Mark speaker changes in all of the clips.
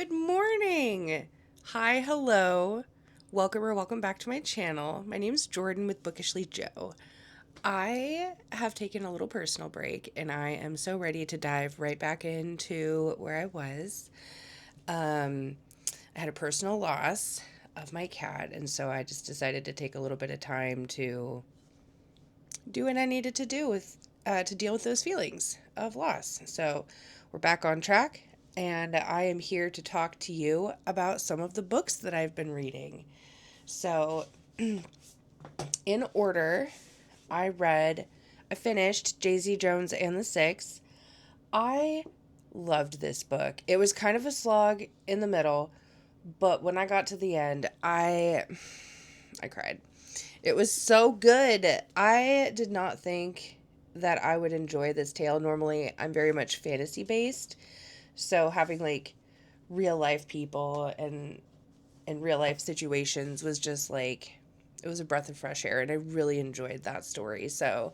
Speaker 1: Good morning. Hi, hello. Welcome back to my channel. My name's Jordan with Bookishly Joe. I have taken a little personal break and I am so ready to dive right back into where I was. I had a personal loss of my cat, and so I just decided to take a little bit of time to do what I needed to do to deal with those feelings of loss. So we're back on track, and I am here to talk to you about some of the books that I've been reading. So, in order, I finished Daisy Jones and the Six. I loved this book. It was kind of a slog in the middle, but when I got to the end, I cried. It was so good. I did not think that I would enjoy this tale. Normally, I'm very much fantasy based, so having like real life people and real life situations was just like it was a breath of fresh air, and I really enjoyed that story. So,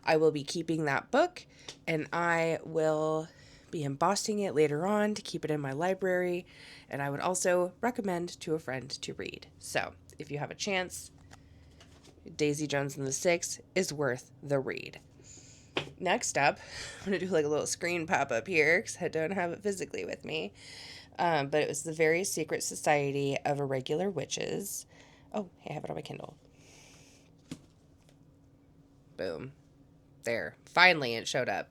Speaker 1: I will be keeping that book, and I will be embossing it later on to keep it in my library, and I would also recommend to a friend to read. So, if you have a chance, Daisy Jones and the Six is worth the read. Next up, I'm going to do like a little screen pop up here because I don't have it physically with me. But it was The Very Secret Society of Irregular Witches. Oh, hey, I have it on my Kindle. Boom. There. Finally, it showed up.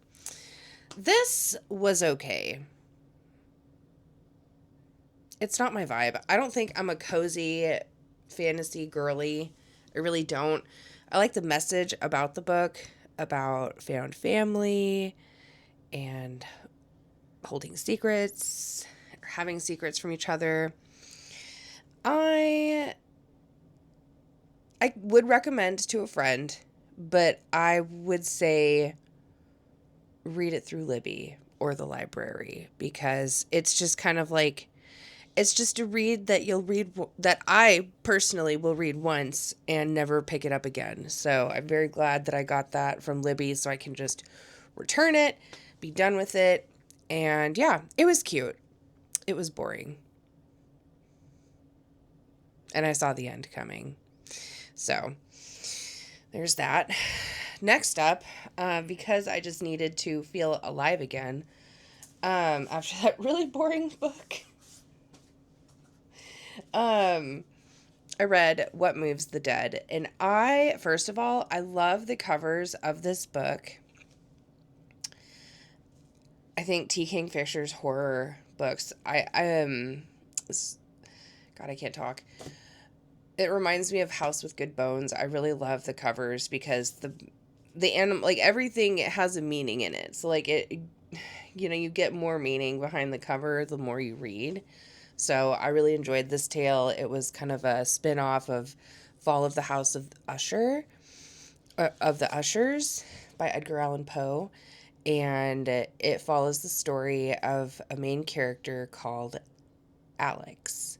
Speaker 1: This was okay. It's not my vibe. I don't think I'm a cozy fantasy girly. I really don't. I like the message about the book, about found family and holding secrets, or having secrets from each other. I would recommend to a friend, but I would say read it through Libby or the library, because it's just kind of like it's just a read that that I personally will read once and never pick it up again. So I'm very glad that I got that from Libby, so I can just return it, be done with it. And yeah, it was cute. It was boring. And I saw the end coming. So there's that. Next up, because I just needed to feel alive again, after that really boring book, I read What Moves the Dead. And first of all, I love the covers of this book. I think T. Kingfisher's horror books, God, I can't talk. It reminds me of House with Good Bones. I really love the covers because the animal, like everything has a meaning in it. So like you get more meaning behind the cover the more you read. So I really enjoyed this tale. It was kind of a spin-off of Fall of the House of the Ushers by Edgar Allan Poe. And it follows the story of a main character called Alex,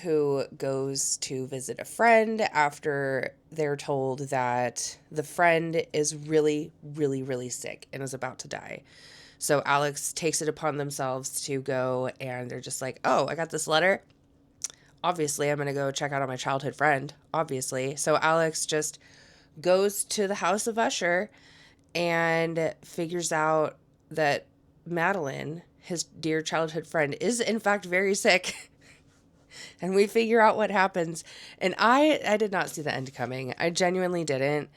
Speaker 1: who goes to visit a friend after they're told that the friend is really, really, really sick and is about to die. So Alex takes it upon themselves to go, and they're just like, oh, I got this letter. Obviously, I'm going to go check out on my childhood friend, obviously. So Alex just goes to the House of Usher and figures out that Madeline, his dear childhood friend, is in fact very sick. And we figure out what happens. And I did not see the end coming. I genuinely didn't.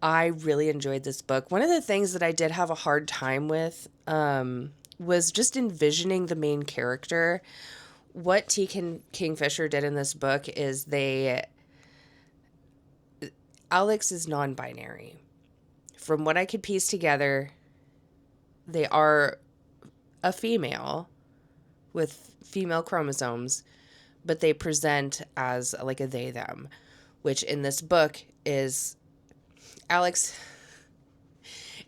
Speaker 1: I really enjoyed this book. One of the things that I did have a hard time with was just envisioning the main character. What Kingfisher did in this book is Alex is non-binary. From what I could piece together, they are a female with female chromosomes, but they present as like a they them, which in this book is Alex.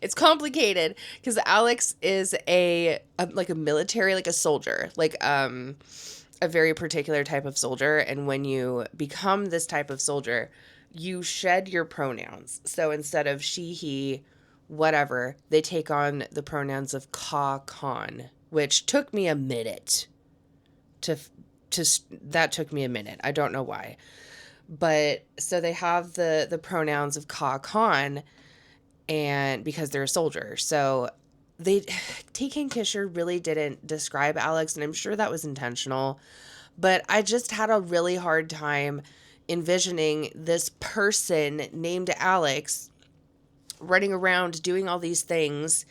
Speaker 1: It's complicated because Alex is like a military, like a soldier, like a very particular type of soldier. And when you become this type of soldier, you shed your pronouns. So instead of she, he, whatever, they take on the pronouns of ka, con. which took me a minute to that took me a minute. I don't know why. But so they have the pronouns of Ka Khan, and because they're a soldier. So they T. Kingfisher really didn't describe Alex, and I'm sure that was intentional. But I just had a really hard time envisioning this person named Alex running around doing all these things.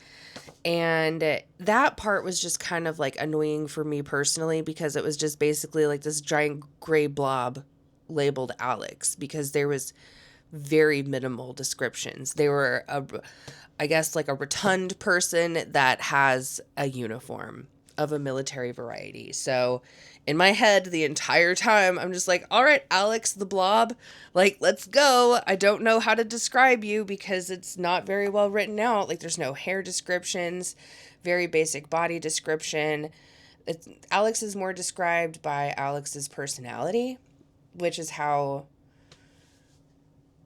Speaker 1: And that part was just kind of like annoying for me personally, because it was just basically like this giant gray blob labeled Alex, because there was very minimal descriptions. They were I guess like a rotund person that has a uniform of a military variety. So in my head the entire time I'm just like, all right, Alex the Blob, like, let's go. I don't know how to describe you because it's not very well written out. Like, there's no hair descriptions, very basic body description. Alex is more described by Alex's personality, which is how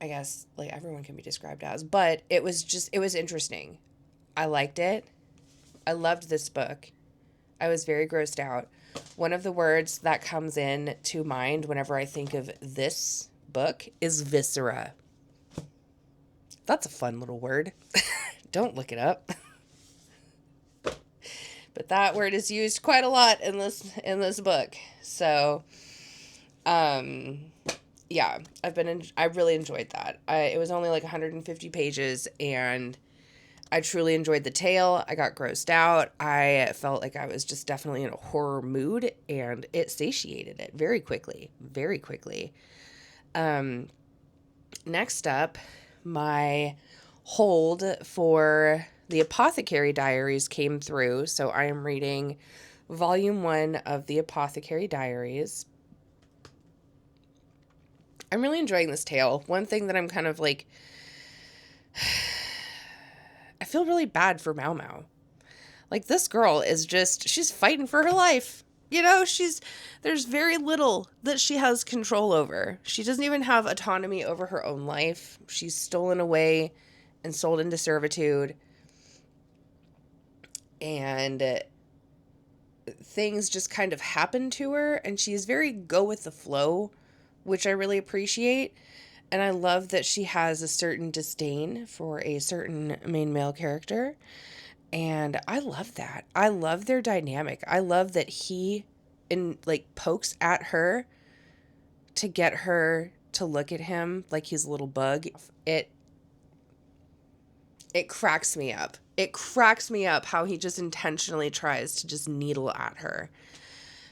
Speaker 1: I guess like everyone can be described as, but it was interesting. I liked it. I loved this book. I was very grossed out. One of the words that comes in to mind whenever I think of this book is viscera. That's a fun little word. Don't look it up. But that word is used quite a lot in this book. So, yeah, I really enjoyed that. It was only like 150 pages, and I truly enjoyed the tale. I got grossed out. I felt like I was just definitely in a horror mood, and it satiated it very quickly, very quickly. Next up, my hold for the Apothecary Diaries came through, so I am reading Volume 1 of the Apothecary Diaries. I'm really enjoying this tale. One thing that I'm kind of like, I feel really bad for Mau Mau. Like, this girl is just, she's fighting for her life. You know, there's very little that she has control over. She doesn't even have autonomy over her own life. She's stolen away and sold into servitude. And things just kind of happen to her, and she's very go with the flow, which I really appreciate. And I love that she has a certain disdain for a certain main male character. And I love that. I love their dynamic. I love that he pokes at her to get her to look at him like he's a little bug. It cracks me up. It cracks me up how he just intentionally tries to just needle at her.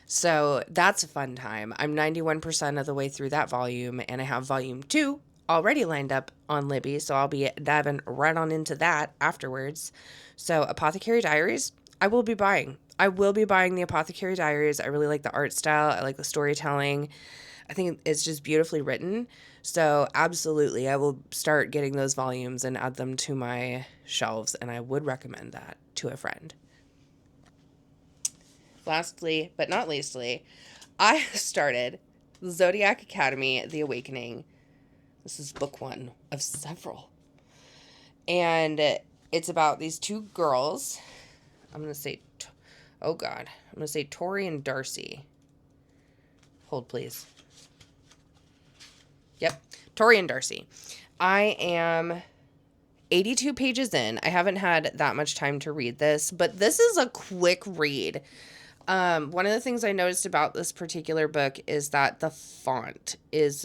Speaker 1: So that's a fun time. I'm 91% of the way through that volume, and I have volume 2 already lined up on Libby, so I'll be diving right on into that afterwards. So Apothecary Diaries, I will be buying. I will be buying the Apothecary Diaries. I really like the art style. I like the storytelling. I think it's just beautifully written. So absolutely, I will start getting those volumes and add them to my shelves, and I would recommend that to a friend. Lastly, but not leastly, I started Zodiac Academy, The Awakening. This is book 1 of several. And it's about these two girls. I'm going to say, I'm going to say Tori and Darcy. Hold, please. Yep, Tori and Darcy. I am 82 pages in. I haven't had that much time to read this, but this is a quick read. One of the things I noticed about this particular book is that the font is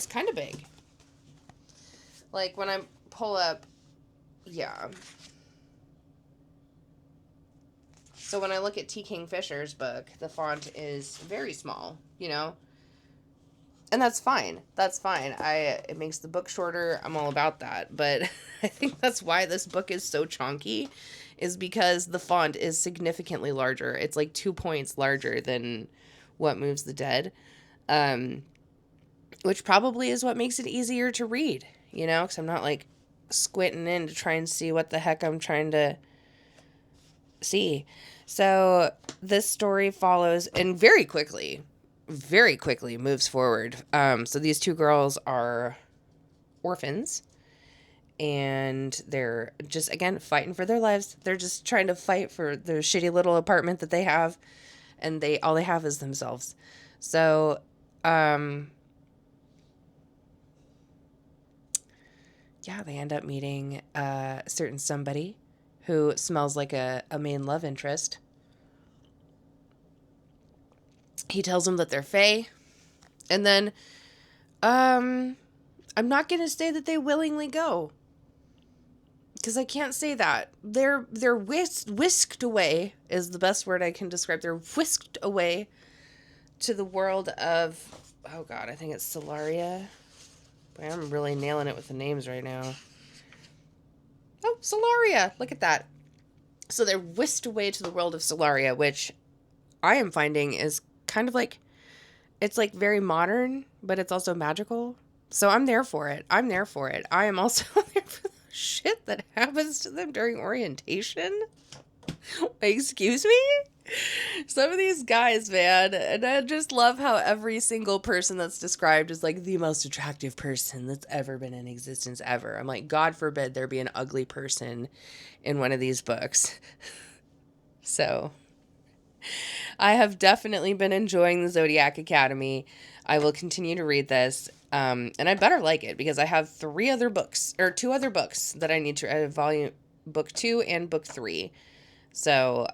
Speaker 1: kind of big. Like, when I pull up, yeah. So when I look at T. Kingfisher's book, the font is very small, you know? And that's fine. That's fine. It makes the book shorter. I'm all about that. But I think that's why this book is so chunky, is because the font is significantly larger. It's like 2 points larger than What Moves the Dead, which probably is what makes it easier to read, you know, because I'm not like squinting in to try and see what the heck I'm trying to see. So this story follows, and very quickly moves forward. So these two girls are orphans, and they're just, again, fighting for their lives. They're just trying to fight for their shitty little apartment that they have, and all they have is themselves. So, yeah, they end up meeting a certain somebody who smells like a main love interest. He tells them that they're fae, and then, I'm not going to say that they willingly go, because I can't say that. They're whisked away is the best word I can describe. They're whisked away to the world of, oh God, I think it's Solaria. Boy, I'm really nailing it with the names right now. Oh, Solaria. Look at that. So they're whisked away to the world of Solaria, which I am finding is kind of like, it's like very modern, but it's also magical. So I'm there for it. I'm there for it. I am also there for the shit that happens to them during orientation. Excuse me? Some of these guys, man, and I just love how every single person that's described is like the most attractive person that's ever been in existence ever. I'm like, God forbid there be an ugly person in one of these books. So I have definitely been enjoying the Zodiac Academy. I will continue to read this. And I better like it, because I have two other books that I need to read, book 2 and book 3. So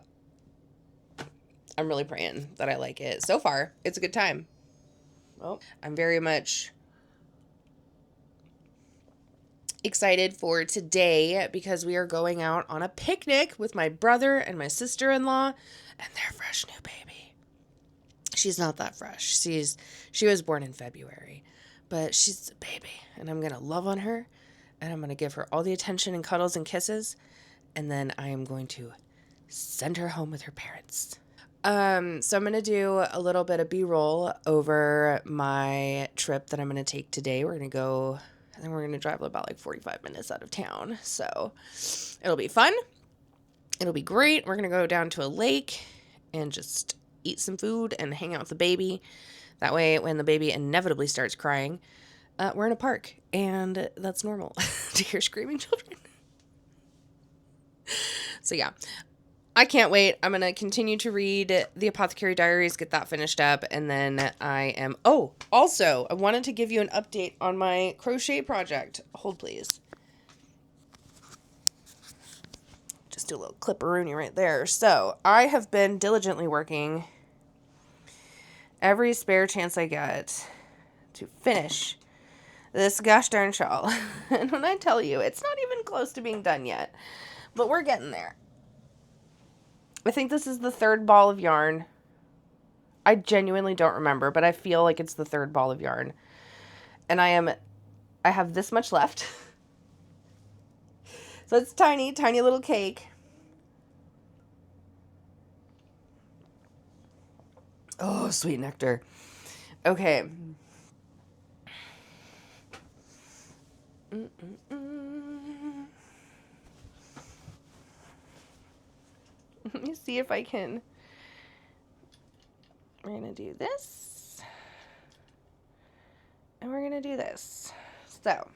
Speaker 1: I'm really praying that I like it. So far, it's a good time. Well, I'm very much excited for today, because we are going out on a picnic with my brother and my sister-in-law and their fresh new baby. She's not that fresh. She was born in February, but she's a baby, and I'm going to love on her, and I'm going to give her all the attention and cuddles and kisses, and then I am going to send her home with her parents. So I'm going to do a little bit of B-roll over my trip that I'm going to take today. We're going to go, I think we're going to drive about like 45 minutes out of town. So it'll be fun. It'll be great. We're going to go down to a lake and just eat some food and hang out with the baby. That way, when the baby inevitably starts crying, we're in a park, and that's normal to hear screaming children. So yeah, I can't wait. I'm going to continue to read the Apothecary Diaries, get that finished up, and then also, I wanted to give you an update on my crochet project. Hold, please. Just do a little clipperoonie right there. So, I have been diligently working every spare chance I get to finish this gosh darn shawl. And when I tell you, it's not even close to being done yet, but we're getting there. I think this is the third ball of yarn. I genuinely don't remember, but I feel like it's the third ball of yarn. And I have this much left. So it's tiny, tiny little cake. Oh, sweet nectar. Okay. Let me see if I can. We're going to do this. And we're going to do this. So.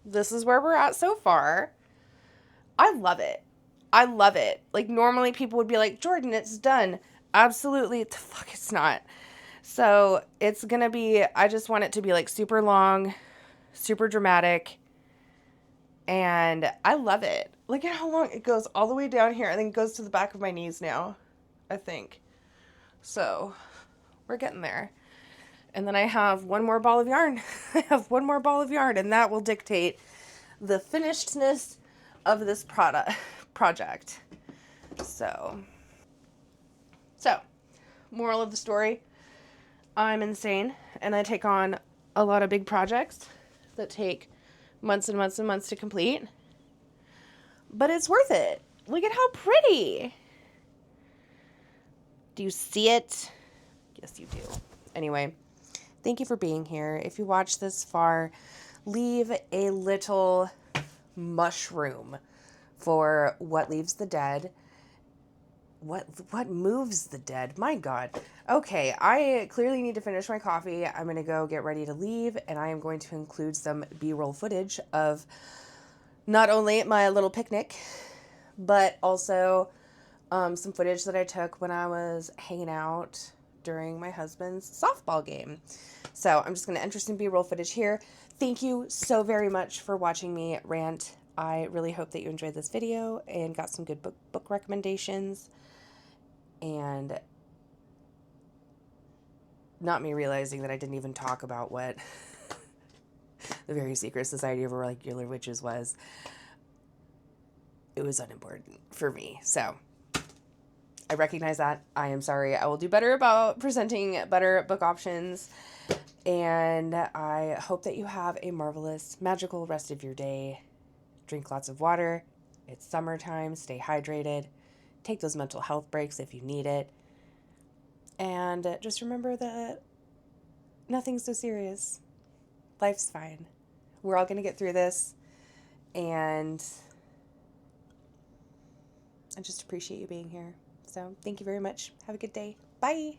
Speaker 1: This is where we're at so far. I love it. I love it. Like, normally people would be like, Jordan, it's done. Absolutely. The fuck, it's not. So it's going to be, I just want it to be like super long, super dramatic. And I love it. Look at how long it goes all the way down here. I think it goes to the back of my knees now, I think. So we're getting there. And then I have one more ball of yarn. I have one more ball of yarn, and that will dictate the finishedness of this project. So, moral of the story, I'm insane, and I take on a lot of big projects that take months and months and months to complete. But it's worth it. Look at how pretty. Do you see it? Yes, you do. Anyway, thank you for being here. If you watched this far, leave a little mushroom for What Leaves the Dead. what moves the dead? My God. Okay, I clearly need to finish my coffee. I'm going to go get ready to leave, and I am going to include some B-roll footage of not only my little picnic, but also some footage that I took when I was hanging out during my husband's softball game. So I'm just going to enter some B-roll footage here. Thank you so very much for watching me rant. I really hope that you enjoyed this video and got some good book recommendations. And not me realizing that I didn't even talk about what the Very Secret Society of Irregular Witches was. It was unimportant for me. So I recognize that. I am sorry. I will do better about presenting better book options. And I hope that you have a marvelous, magical rest of your day. Drink lots of water. It's summertime. Stay hydrated. Take those mental health breaks if you need it. And just remember that nothing's so serious. Life's fine. We're all going to get through this. And I just appreciate you being here. So thank you very much. Have a good day. Bye.